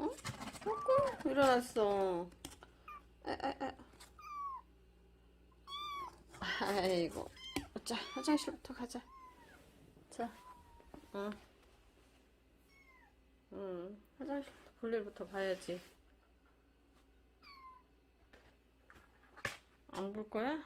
어? 아이고, 일어났어. 에. 아이고. 자, 화장실부터 가자. 자, 응, 응. 화장실부터 볼일부터 봐야지. 안 볼 거야?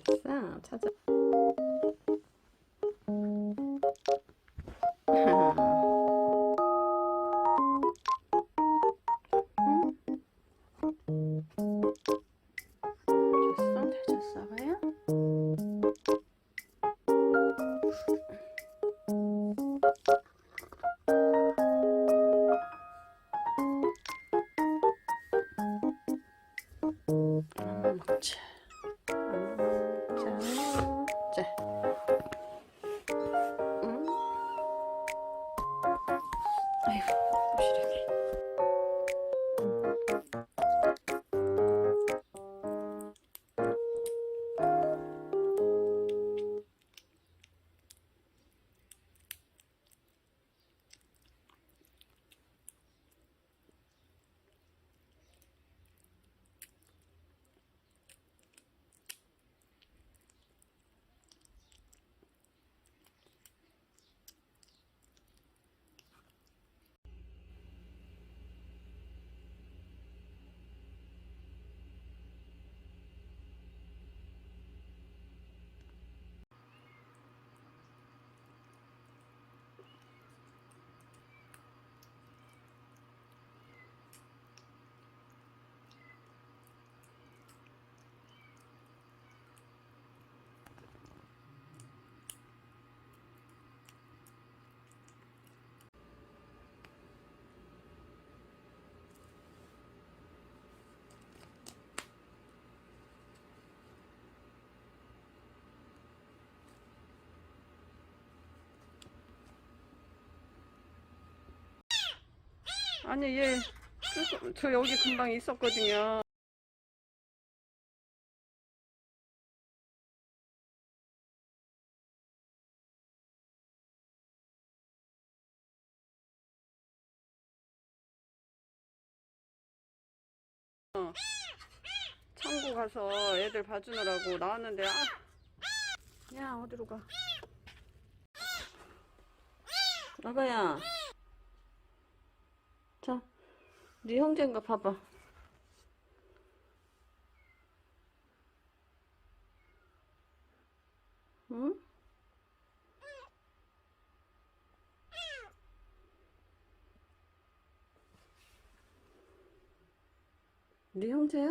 아싸, 찾아. 줬어? 잘 줬어, 아가야? 먹자. 먹자. 자, 응? 아이고, 부시러기. 아니, 저 여기 금방 있었거든요. 창고 가서 애들 봐주느라고 나왔는데, 야, 어디로 가? 아가야, 자, 네 형제인가 봐봐. 응? 네 형제야?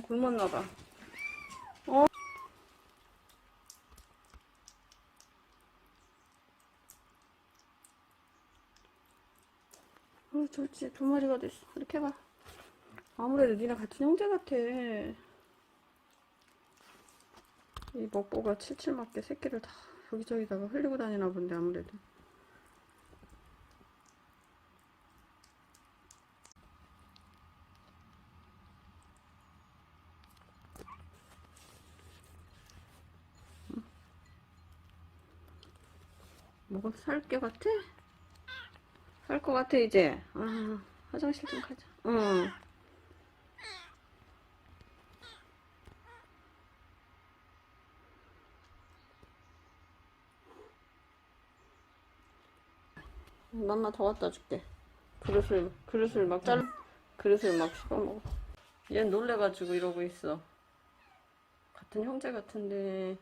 굶었나봐. 어? 좋지. 두 마리가 됐어. 이렇게 해봐. 아무래도 니네 같은 형제 같아. 이 먹보가 칠칠맞게 새끼를 다 여기저기다가 흘리고 다니나 본데, 아무래도. 뭐가 살 게 같아? 살 거 같아, 이제. 아, 화장실 좀 가자. 응. 맘마 더 갖다 줄게. 그릇을 막 그릇을 막 씹어먹어. 얘 놀래가지고 이러고 있어. 같은 형제 같은데.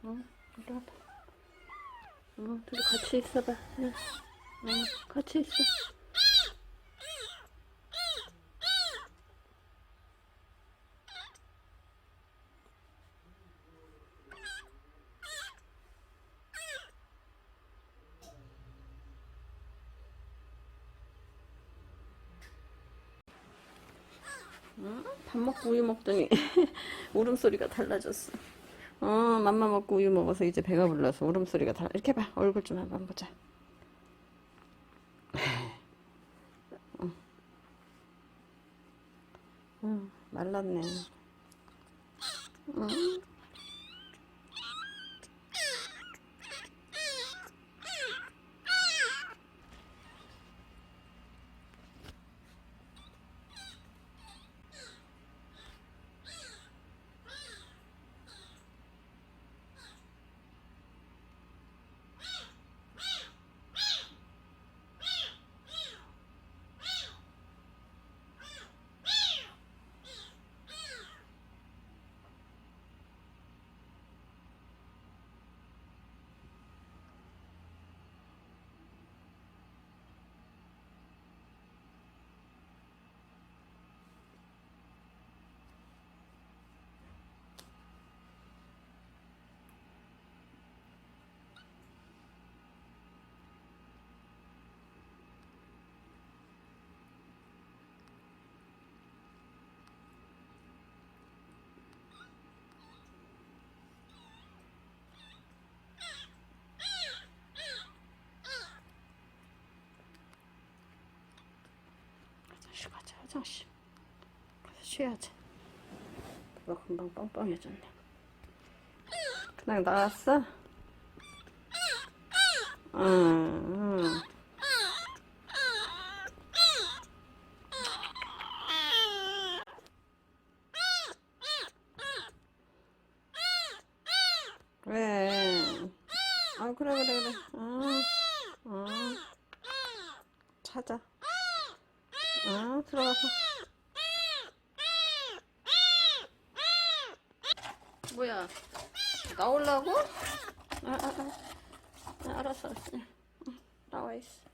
응, 이리 와봐. 응, 둘이 같이 있어봐. 응, 응, 같이 있어. 응? 밥 먹고 우유 먹더니 울음소리가 달라졌어. 맘마 먹고 우유 먹어서 이제 배가 불러서 울음소리가 달라. 이렇게 봐. 얼굴 좀 한번 보자. 응, 말랐네. 응? 화장실 가자. 화장실. 가서 쉬어야지. 배가 금방 빵빵해졌네. 그냥 나왔어? 응. 왜? 그래. 찾아. 들어가서. 뭐야? 나오려고? 알았어. 나와 있어.